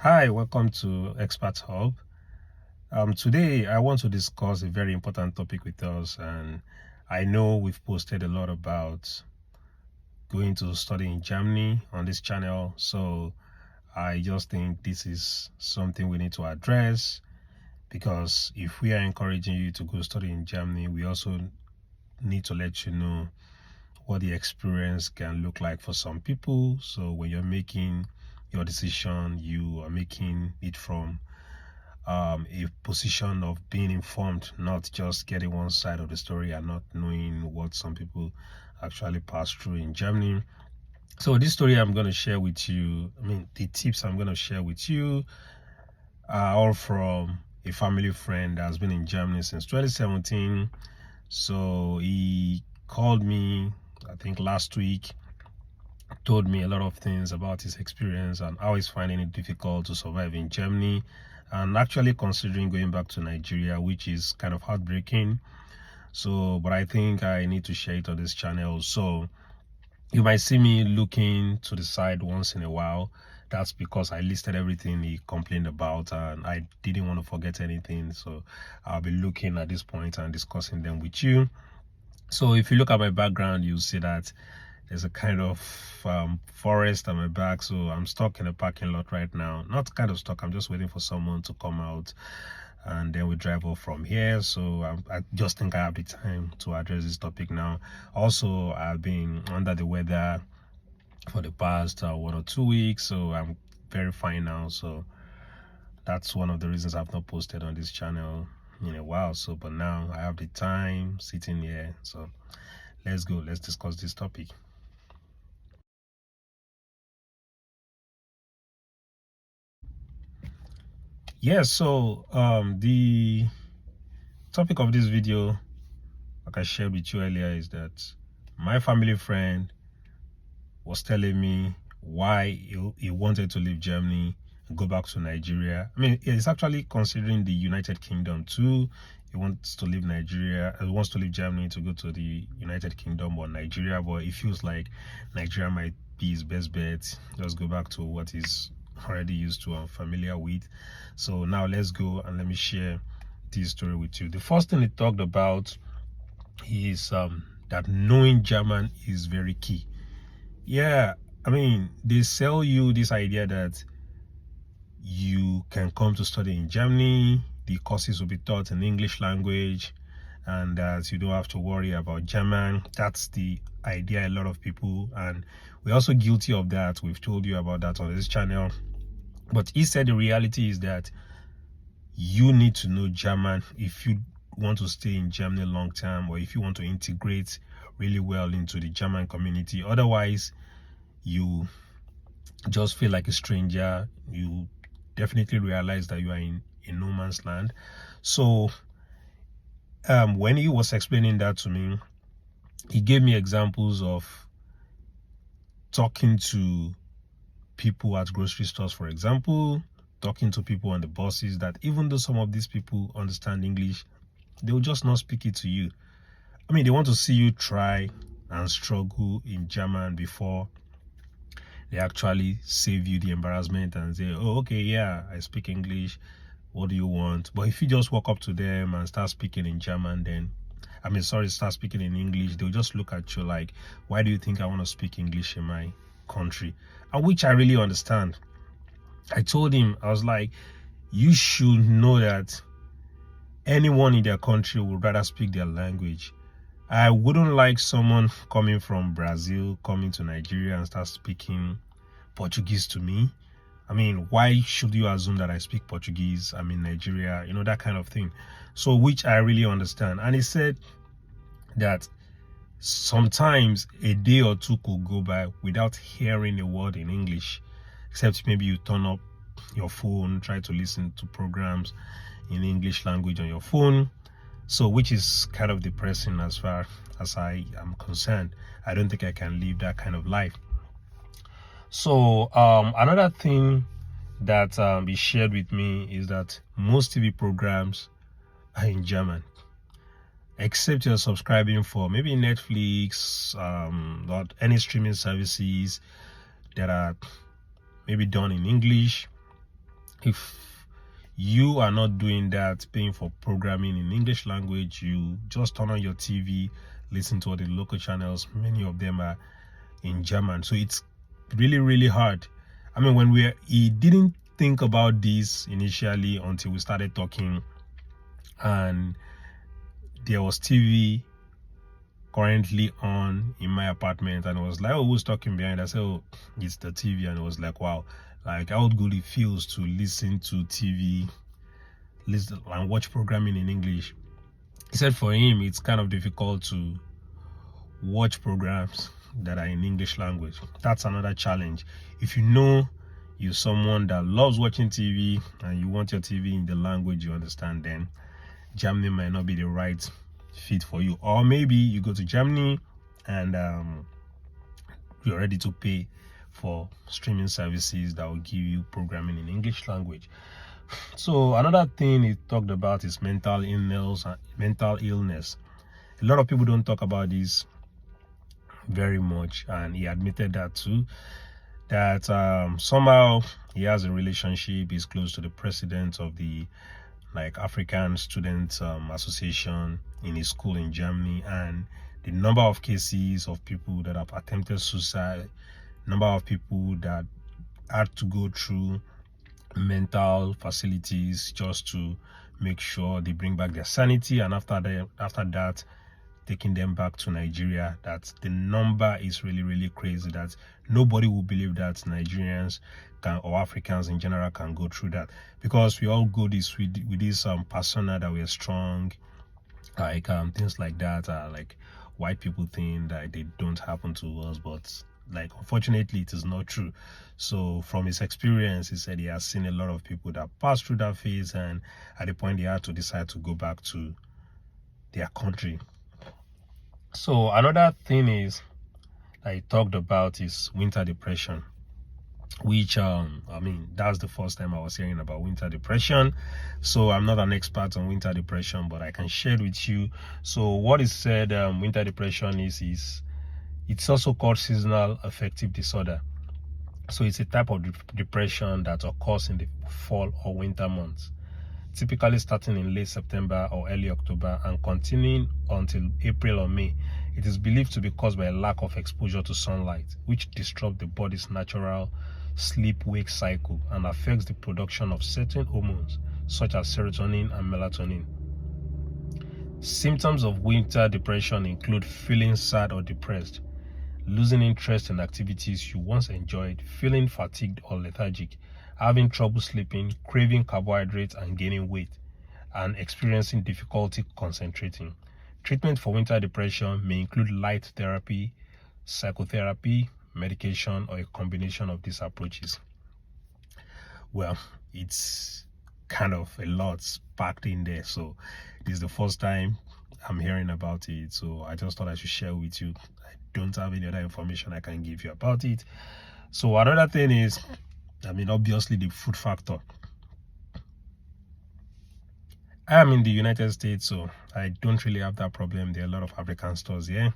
Hi, welcome to Expert Hub. Today, I want to discuss a very important topic with us, and I know we've posted a lot about going to study in Germany on this channel, so I just think this is something we need to address because if we are encouraging you to go study in Germany, we also need to let you know what the experience can look like for some people. So when you're making your decision, you are making it from a position of being informed, not just getting one side of the story and not knowing what some people actually pass through in Germany. So this story I'm going to share with you, the tips I'm going to share with you are all from a family friend that has been in Germany since 2017. So he called me, I think last week, told me a lot of things about his experience and how he's finding it difficult to survive in Germany and actually considering going back to Nigeria, which is kind of heartbreaking. So, but I think I need to share it on this channel. So you might see me looking to the side once in a while. That's because I listed everything he complained about and I didn't want to forget anything. So I'll be looking at this point and discussing them with you. So if you look at my background, you'll see that there's a kind of forest at my back, so I'm stuck in a parking lot right now. Not kind of stuck, I'm just waiting for someone to come out and then we drive off from here. So I just think I have the time to address this topic now. Also, I've been under the weather for the past 1 or 2 weeks, so I'm very fine now. So that's one of the reasons I've not posted on this channel in a while. So but now I have the time sitting here, so let's discuss this topic. Yes, so the topic of this video, like I shared with you earlier, is that my family friend was telling me why he wanted to leave Germany and go back to Nigeria. He's actually considering the United Kingdom too. He wants to leave Nigeria, he wants to leave Germany to go to the United Kingdom or Nigeria, but he feels like Nigeria might be his best bet. Just go back to what he's already used to and familiar with. So now let's go and let me share this story with you. The first thing he talked about is that knowing German is very key. Yeah, they sell you this idea that you can come to study in Germany, the courses will be taught in English language, and that you don't have to worry about German. That's the idea a lot of people, and we're also guilty of that. We've told you about that on this channel. But he said the reality is that you need to know German if you want to stay in Germany long term, or if you want to integrate really well into the German community. Otherwise, you just feel like a stranger. You definitely realize that you are in no man's land. So when he was explaining that to me, he gave me examples of talking to people at grocery stores, for example, talking to people on the buses, that even though some of these people understand English, they will just not speak it to you. They want to see you try and struggle in German before they actually save you the embarrassment and say, oh, okay, yeah, I speak English, what do you want? But if you just walk up to them and start speaking in German, then start speaking in English, they'll just look at you like, why do you think I want to speak English in my country? And which I really understand. I told him, I was like, you should know that anyone in their country would rather speak their language. I wouldn't like someone coming from Brazil coming to Nigeria and start speaking Portuguese to me. Why should you assume that I speak Portuguese? I'm in Nigeria, that kind of thing. So, which I really understand. And he said that sometimes a day or two could go by without hearing a word in English, except maybe you turn up your phone, try to listen to programs in English language on your phone. So, which is kind of depressing as far as I am concerned. I don't think I can live that kind of life. So another thing that he shared with me is that most TV programs are in German, except you're subscribing for maybe Netflix, or any streaming services that are maybe done in English. If you are not doing that, paying for programming in English language, you just turn on your TV, listen to all the local channels. Many of them are in German, so it's really hard. I mean, he didn't think about this initially until we started talking, and there was TV currently on in my apartment, and it was like, oh, who's talking behind? I said, oh, it's the TV. And it was like, wow, like how good it feels to listen to TV, listen and watch programming in English. He said for him it's kind of difficult to watch programs that are in English language. That's another challenge. If you know you're someone that loves watching TV and you want your TV in the language you understand, then Germany might not be the right fit for you. Or maybe you go to Germany and you're ready to pay for streaming services that will give you programming in English language. So another thing he talked about is mental illness. A lot of people don't talk about this very much, and he admitted that too, that somehow he has a relationship, he's close to the president of the African Students Association in his school in Germany, and the number of cases of people that have attempted suicide, number of people that had to go through mental facilities just to make sure they bring back their sanity, and after that taking them back to Nigeria, that the number is really crazy, that nobody will believe that Nigerians can, or Africans in general, can go through that, because we all go this with this persona that we are strong, things like that, like white people think that they don't happen to us, but unfortunately it is not true. So from his experience, he said he has seen a lot of people that passed through that phase, and at the point they had to decide to go back to their country. So another thing is I talked about is winter depression, which I mean, that's the first time I was hearing about winter depression. So I'm not an expert on winter depression, but I can share it with you. So what is said, winter depression is it's also called seasonal affective disorder. So it's a type of depression that occurs in the fall or winter months, typically starting in late September or early October and continuing until April or May. It is believed to be caused by a lack of exposure to sunlight, which disrupts the body's natural sleep-wake cycle and affects the production of certain hormones such as serotonin and melatonin. Symptoms of winter depression include feeling sad or depressed, losing interest in activities you once enjoyed, feeling fatigued or lethargic, having trouble sleeping, craving carbohydrates and gaining weight, and experiencing difficulty concentrating. Treatment for winter depression may include light therapy, psychotherapy, medication, or a combination of these approaches. Well, it's kind of a lot packed in there, so this is the first time I'm hearing about it, so I just thought I should share with you. I don't have any other information I can give you about it. So another thing is, I mean, obviously the food factor. I am in the United States, so I don't really have that problem. There are a lot of African stores here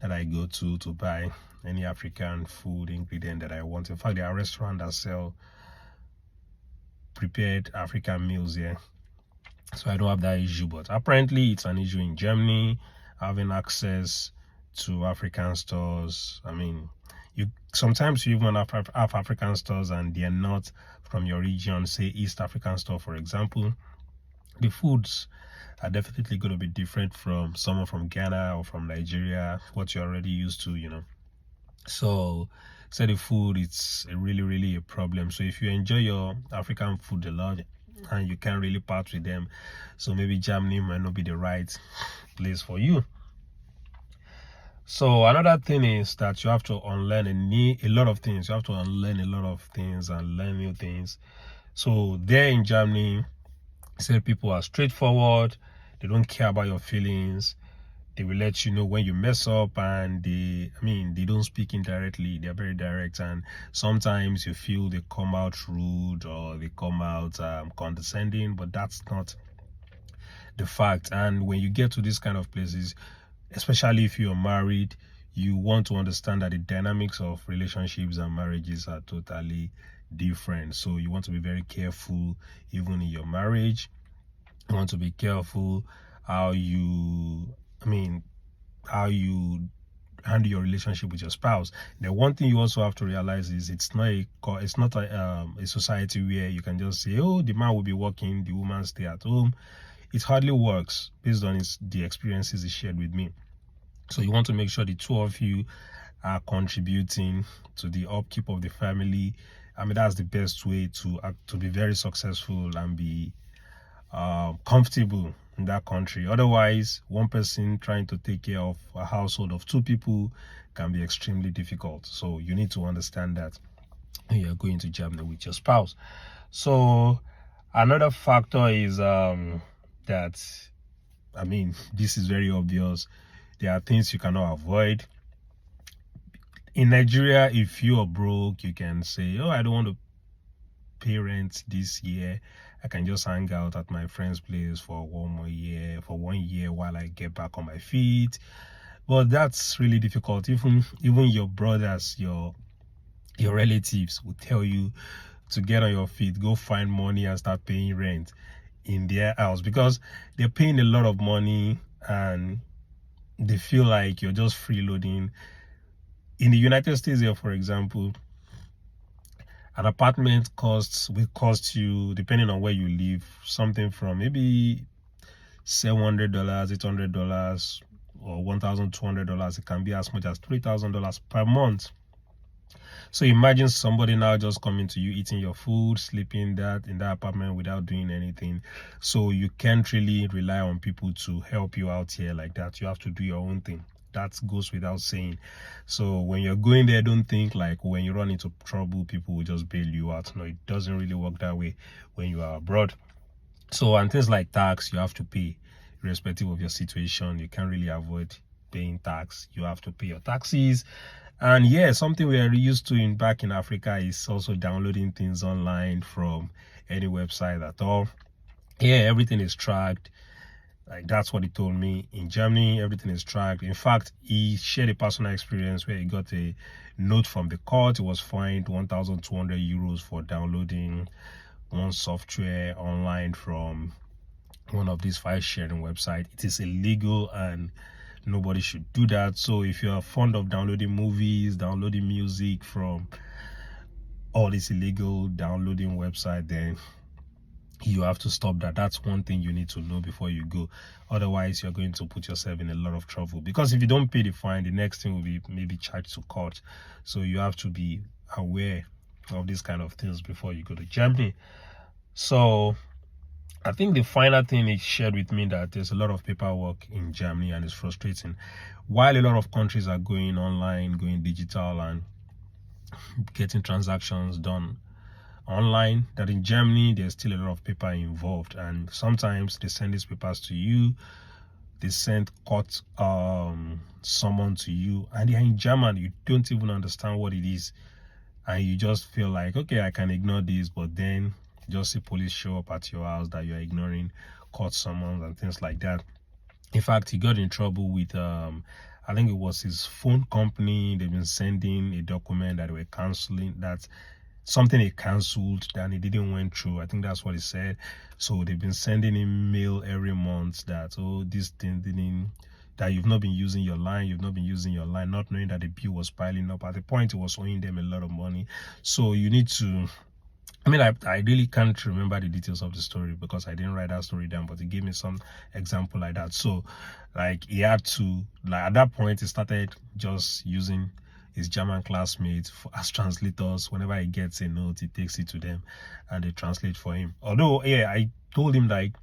that I go to buy any African food ingredient that I want. In fact, there are restaurants that sell prepared African meals here, so I don't have that issue. But apparently it's an issue in Germany, having access to African stores. I mean, sometimes you even have African stores and they are not from your region, say East African store, for example. The foods are definitely going to be different from someone from Ghana or from Nigeria, what you're already used to, you know. So the food, it's really a problem. So if you enjoy your African food a lot and you can't really part with them, so maybe Germany might not be the right place for you. So another thing is that you have to unlearn a lot of things. You have to unlearn a lot of things and learn new things. So there in Germany, said people are straightforward. They don't care about your feelings. They will let you know when you mess up, and they don't speak indirectly. They're very direct, and sometimes you feel they come out rude or they come out condescending, but that's not the fact. And when you get to these kind of places, especially if you're married, you want to understand that the dynamics of relationships and marriages are totally different. So you want to be very careful even in your marriage. You want to be careful how you, how you handle your relationship with your spouse. The one thing you also have to realize is it's not a society where you can just say, oh, the man will be working, the woman stay at home. It hardly works based on the experiences he shared with me. So you want to make sure the two of you are contributing to the upkeep of the family. That's the best way to be very successful and be comfortable in that country. Otherwise, one person trying to take care of a household of two people can be extremely difficult. So you need to understand that when you're going to Germany with your spouse. So another factor is that this is very obvious. There are things you cannot avoid. In Nigeria, if you are broke, you can say, oh, I don't want to pay rent this year. I can just hang out at my friend's place for 1 year while I get back on my feet. But that's really difficult. Even your brothers, your relatives will tell you to get on your feet, go find money and start paying rent in their house, because they're paying a lot of money and they feel like you're just freeloading. In the United States here, for example, an apartment will cost you, depending on where you live, something from maybe $700, $800, or $1,200. It can be as much as $3,000 per month. So imagine somebody now just coming to you, eating your food, sleeping in that apartment without doing anything. So you can't really rely on people to help you out here like that. You have to do your own thing. That goes without saying. So when you're going there, don't think like when you run into trouble, people will just bail you out. No, it doesn't really work that way when you are abroad. So, and things like tax, you have to pay irrespective of your situation. You can't really avoid paying tax. You have to pay your taxes. And yeah, something we are used to back in Africa is also downloading things online from any website at all. Yeah, everything is tracked. Like, that's what he told me. In Germany, everything is tracked. In fact, he shared a personal experience where he got a note from the court. He was fined 1,200 euros for downloading one software online from one of these file sharing websites. It is illegal and nobody should do that. So if you are fond of downloading movies, downloading music from all this illegal downloading website, then you have to stop that. That's one thing you need to know before you go. Otherwise, you're going to put yourself in a lot of trouble, because if you don't pay the fine, the next thing will be maybe charged to court. So you have to be aware of these kind of things before you go to Germany. So I think the final thing he shared with me, that there's a lot of paperwork in Germany and it's frustrating. While a lot of countries are going online, going digital and getting transactions done online, that in Germany there's still a lot of paper involved, and sometimes they send these papers to you. They send court someone to you, and they're in German. You don't even understand what it is, and you just feel like, okay, I can ignore this, but then just see police show up at your house that you're ignoring court summons and things like that. In fact, he got in trouble with I think it was his phone company. They've been sending a document that they were canceling, that something he cancelled, and it didn't went through. I think that's what he said. So they've been sending him mail every month that, oh, this thing didn't, that you've not been using your line, not knowing that the bill was piling up. At the point, it was owing them a lot of money. So you need to, I really can't remember the details of the story because I didn't write that story down, but he gave me some example like that. So like, he had to, like, at that point, he started just using his German classmates as translators. Whenever he gets a note, he takes it to them and they translate for him. Although, yeah, I told him like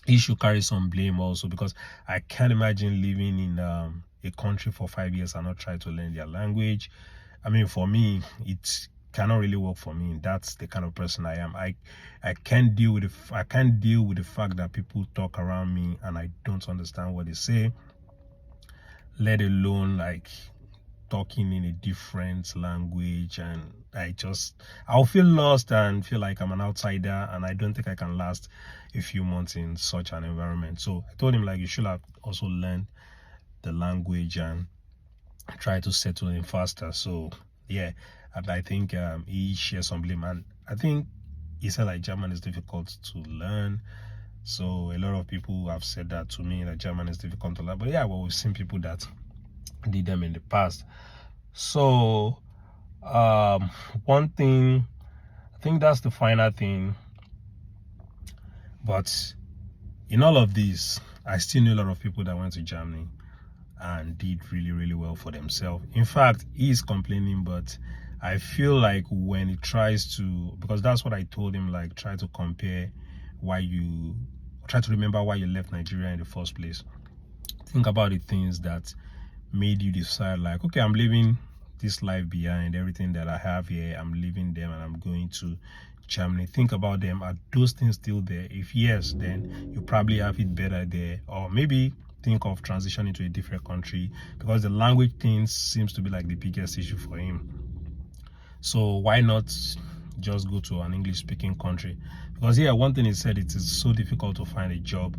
he should carry some blame also, because I can't imagine living in a country for 5 years and not try to learn their language. For me, it cannot really work for me. That's the kind of person I am. I can't deal with the fact that people talk around me and I don't understand what they say, let alone like talking in a different language. And I'll feel lost and feel like I'm an outsider, and I don't think I can last a few months in such an environment. So I told him like, you should have also learned the language and try to settle in faster. So yeah, and I think he shares some blame, and I think he said like German is difficult to learn. So a lot of people have said that to me, that German is difficult to learn. But yeah, well, we've seen people that did them in the past. So one thing, I think that's the final thing. But in all of this, I still know a lot of people that went to Germany and did really, really well for themselves. In fact, he's complaining, but I feel like when he tries to, because that's what I told him, like try to compare why you, try to remember why you left Nigeria in the first place. Think about the things that made you decide like, okay, I'm leaving this life behind, everything that I have here, I'm leaving them and I'm going to Germany. Think about them. Are those things still there? If yes, then you probably have it better there. Or maybe think of transitioning to a different country, because the language thing seems to be like the biggest issue for him. So why not just go to an English speaking country? Because yeah, one thing he said, it is so difficult to find a job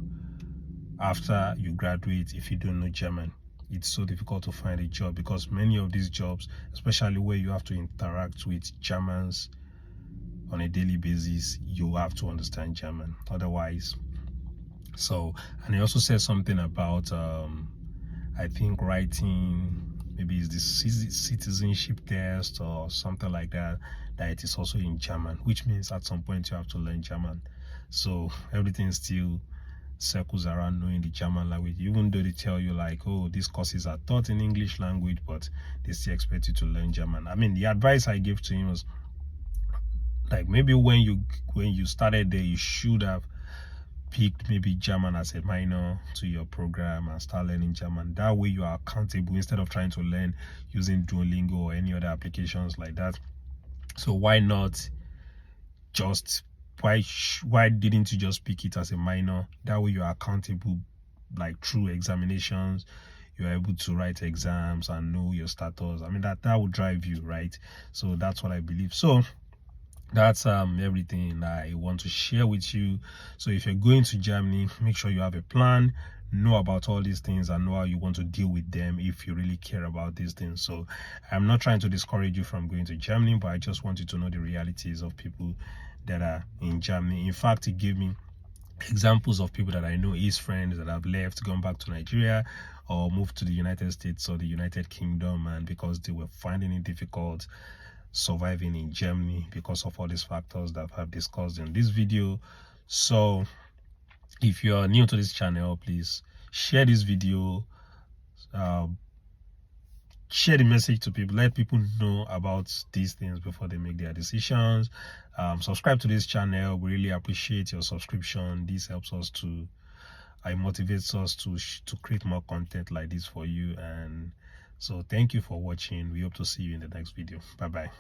after you graduate if you don't know German. It's so difficult to find a job because many of these jobs, especially where you have to interact with Germans on a daily basis, you have to understand German. Otherwise, so, and he also said something about I think writing, maybe it's the citizenship test or something like that, that it is also in German, which means at some point you have to learn German. So everything still circles around knowing the German language, even though they tell you like, oh, these courses are taught in English language, but they still expect you to learn German. I mean, the advice I gave to him was like, maybe when you started there, you should have picked maybe German as a minor to your program and start learning German. That way you are accountable instead of trying to learn using Duolingo or any other applications like that. So why not just, why didn't you just pick it as a minor? That way you are accountable, like through examinations, you're able to write exams and know your status. I mean, that would drive you, right? So that's what I believe. So that's everything I want to share with you. So if you're going to Germany, make sure you have a plan, know about all these things, and know how you want to deal with them if you really care about these things. So I'm not trying to discourage you from going to Germany, but I just want you to know the realities of people that are in Germany. In fact, it gave me examples of people that I know, his friends that have left, gone back to Nigeria or moved to the United States or the United Kingdom, and because they were finding it difficult surviving in Germany because of all these factors that I've discussed in this video. So if you're new to this channel, please share this video, share the message to people, let people know about these things before they make their decisions. Subscribe to this channel. We really appreciate your subscription. This helps us to, it motivates us to create more content like this for you. And so thank you for watching. We hope to see you in the next video. Bye bye.